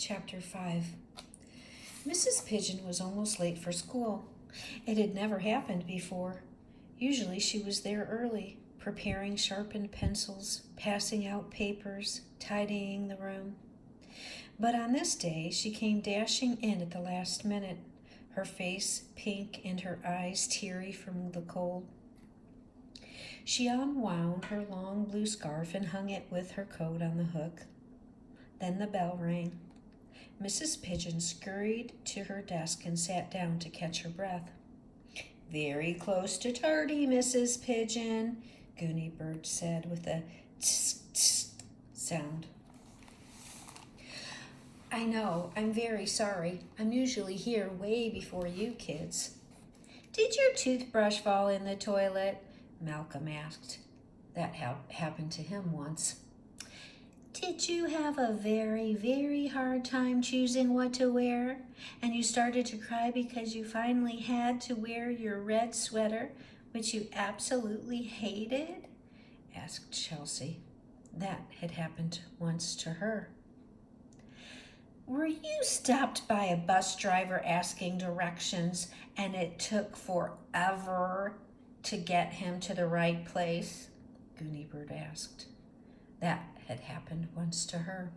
Chapter 5. Mrs. Pidgeon was almost late for school. It had never happened before. Usually she was there early, preparing sharpened pencils, passing out papers, tidying the room. But on this day she came dashing in at the last minute, her face pink and her eyes teary from the cold. She unwound her long blue scarf and hung it with her coat on the hook. Then the bell rang. Mrs. Pidgeon scurried to her desk and sat down to catch her breath. "Very close to tardy, Mrs. Pidgeon," Gooney Bird said with a tss tss sound. "I know, I'm very sorry. I'm usually here way before you kids." "Did your toothbrush fall in the toilet?" Malcolm asked. That happened to him once. "Did you have a very, very hard time choosing what to wear, and you started to cry because you finally had to wear your red sweater, which you absolutely hated?" asked Chelsea. That had happened once to her. "Were you stopped by a bus driver asking directions, and it took forever to get him to the right place?" Gooney Bird asked. That had happened once to her.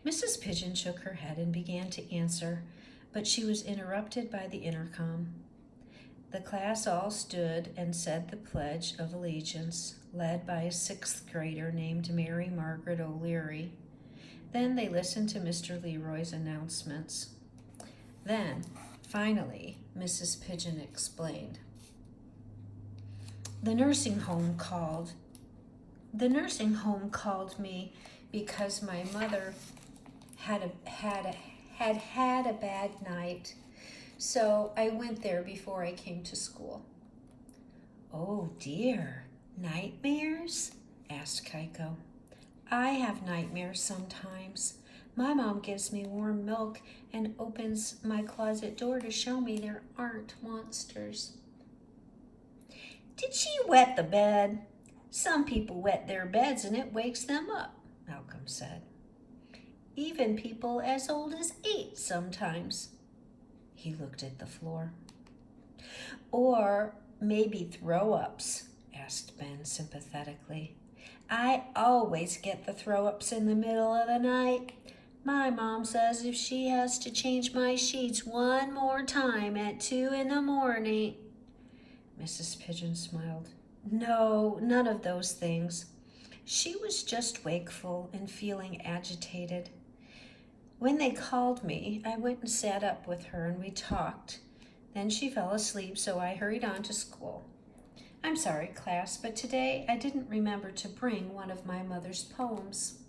Mrs. Pidgeon shook her head and began to answer, but she was interrupted by the intercom. The class all stood and said the Pledge of Allegiance, led by a sixth grader named Mary Margaret O'Leary. Then they listened to Mr. Leroy's announcements. Then, finally, Mrs. Pidgeon explained. The nursing home called me because my mother had a bad night, so I went there before I came to school." "Oh dear, nightmares?" asked Keiko. "I have nightmares sometimes. My mom gives me warm milk and opens my closet door to show me there aren't monsters." "Did she wet the bed?" "Some people wet their beds and it wakes them up," Malcolm said. "Even people as old as 8 sometimes." He looked at the floor. "Or maybe throw-ups?" asked Ben sympathetically. "I always get the throw-ups in the middle of the night. My mom says if she has to change my sheets one more time at 2 in the morning. Mrs. Pidgeon smiled. "No, none of those things. She was just wakeful and feeling agitated. When they called me, I went and sat up with her and we talked. Then she fell asleep, so I hurried on to school. I'm sorry, class, but today I didn't remember to bring one of my mother's poems."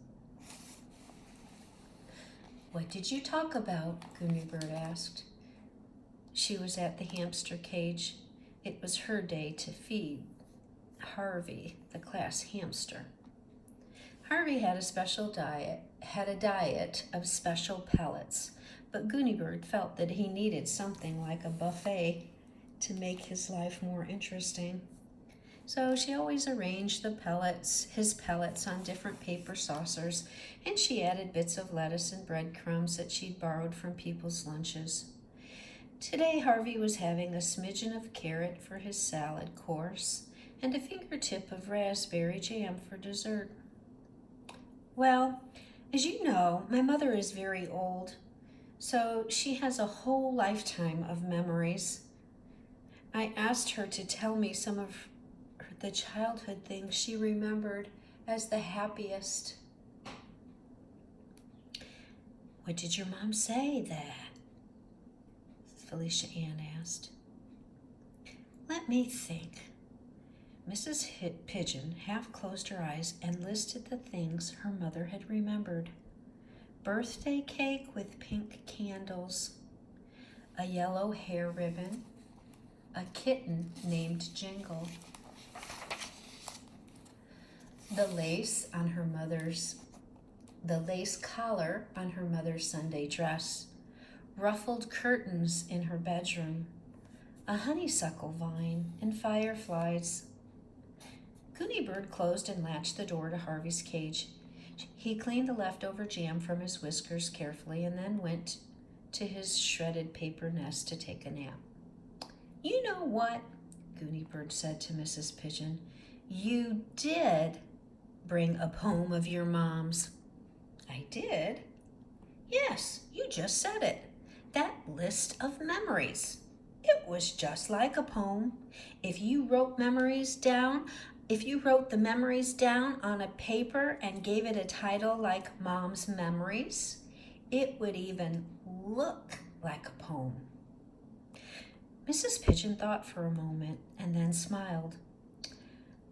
"What did you talk about?" Gooney Bird asked. She was at the hamster cage. It was her day to feed Harvey, the class hamster. Harvey had a diet of special pellets, but Gooney Bird felt that he needed something like a buffet to make his life more interesting. So she always arranged his pellets on different paper saucers, and she added bits of lettuce and breadcrumbs that she'd borrowed from people's lunches. Today Harvey was having a smidgen of carrot for his salad course and a fingertip of raspberry jam for dessert. "Well, as you know, my mother is very old, so she has a whole lifetime of memories. I asked her to tell me some of the childhood things she remembered as the happiest." "What did your mom say that?" Felicia Ann asked. "Let me think." Mrs. Pidgeon half closed her eyes and listed the things her mother had remembered. Birthday cake with pink candles, a yellow hair ribbon, a kitten named Jingle, the lace collar on her mother's Sunday dress, ruffled curtains in her bedroom, a honeysuckle vine, and fireflies. Gooney Bird closed and latched the door to Harvey's cage. He cleaned the leftover jam from his whiskers carefully and then went to his shredded paper nest to take a nap. You know what? Gooney Bird said to Mrs. Pigeon. You did bring a poem of your mom's. I did? Yes, you just said it. That list of memories. It was just like a poem. If you wrote the memories down on a paper and gave it a title like Mom's Memories, it would even look like a poem. Mrs. Pigeon thought for a moment and then smiled.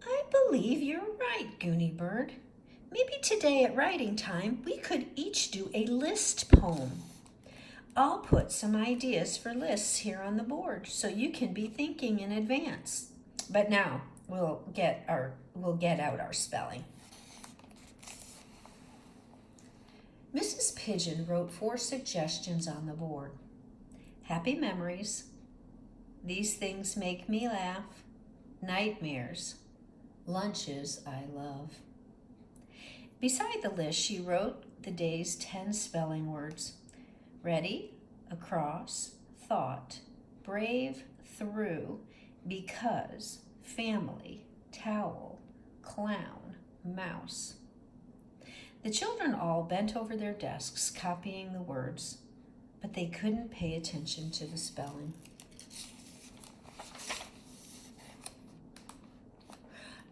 I believe you're right, Gooney Bird. Maybe today at writing time we could each do a list poem. I'll put some ideas for lists here on the board so you can be thinking in advance. But now we'll get out our spelling. Mrs. Pigeon wrote 4 suggestions on the board. Happy memories. These things make me laugh. Nightmares. Lunches I love. Beside the list, she wrote the day's 10 spelling words. Ready, across, thought, brave, through, because, family, towel, clown, mouse. The children all bent over their desks copying the words, but they couldn't pay attention to the spelling.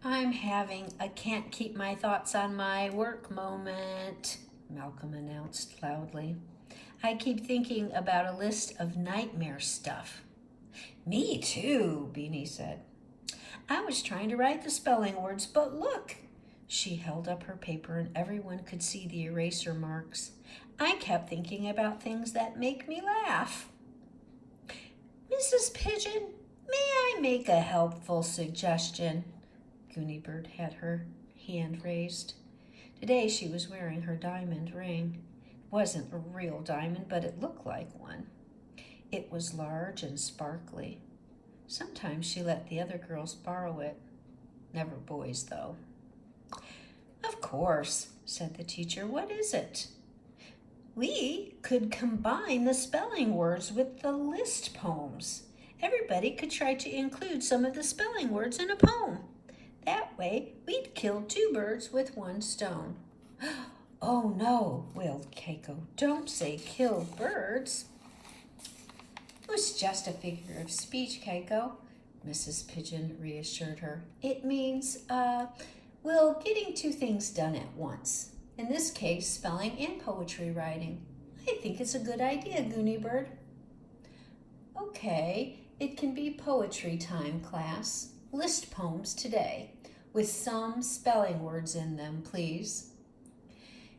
I'm having a can't keep my thoughts on my work moment, Malcolm announced loudly. I keep thinking about a list of nightmare stuff. Me too, Beanie said. I was trying to write the spelling words, but look. She held up her paper and everyone could see the eraser marks. I kept thinking about things that make me laugh. Mrs. Pigeon, may I make a helpful suggestion? Gooney Bird had her hand raised. Today she was wearing her diamond ring. It wasn't a real diamond, but it looked like one. It was large and sparkly. Sometimes she let the other girls borrow it. Never boys, though. Of course, said the teacher. What is it? We could combine the spelling words with the list poems. Everybody could try to include some of the spelling words in a poem. That way, we'd kill 2 birds with 1 stone. Oh no, wailed Keiko. Don't say kill birds. It was just a figure of speech, Keiko, Mrs. Pigeon reassured her. It means, getting 2 things done at once. In this case, spelling and poetry writing. I think it's a good idea, Gooney Bird. Okay, it can be poetry time, class. List poems today, with some spelling words in them, please.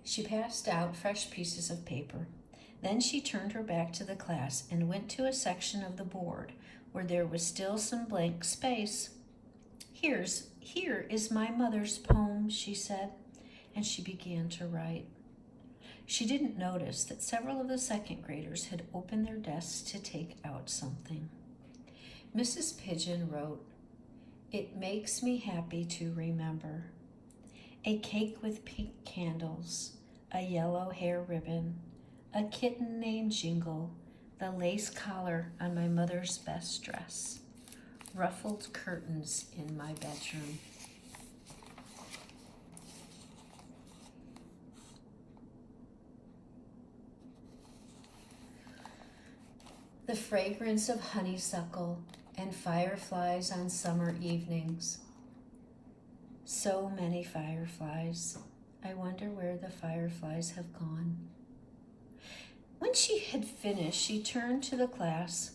She passed out fresh pieces of paper. Then she turned her back to the class and went to a section of the board where there was still some blank space. Here is my mother's poem, she said, and she began to write. She didn't notice that several of the second graders had opened their desks to take out something. Mrs. Pigeon wrote, It makes me happy to remember. A cake with pink candles, a yellow hair ribbon, a kitten named Jingle, the lace collar on my mother's best dress, ruffled curtains in my bedroom. The fragrance of honeysuckle and fireflies on summer evenings. So many fireflies. I wonder where the fireflies have gone. When she had finished, she turned to the class.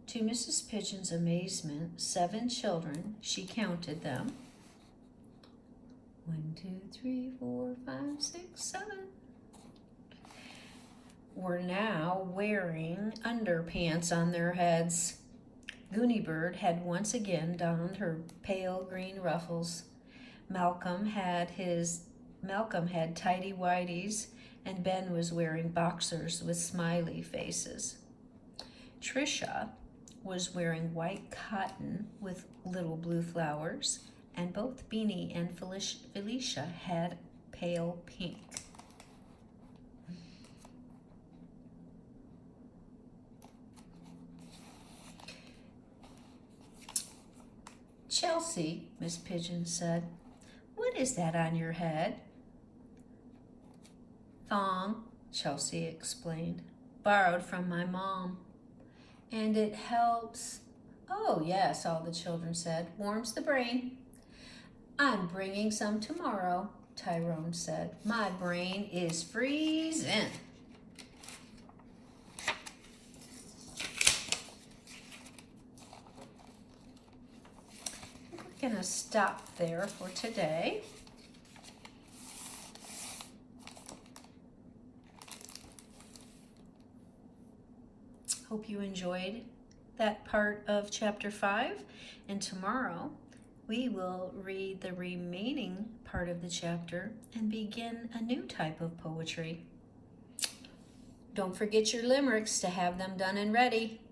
To Mrs. Pigeon's amazement, 7 children, she counted them. 1, 2, 3, 4, 5, 6, 7. Were now wearing underpants on their heads. Gooney Bird had once again donned her pale green ruffles. Malcolm had tidy whities, and Ben was wearing boxers with smiley faces. Trisha was wearing white cotton with little blue flowers, and both Beanie and Felicia had pale pink. Chelsea, Miss Pidgeon said, "What is that on your head?" "Thong," Chelsea explained. "Borrowed from my mom." "And it helps?" "Oh, yes," all the children said. "Warms the brain." "I'm bringing some tomorrow," Tyrone said. "My brain is freezing." We're going to stop there for today. Hope you enjoyed that part of chapter 5, and tomorrow we will read the remaining part of the chapter and begin a new type of poetry. Don't forget your limericks to have them done and ready.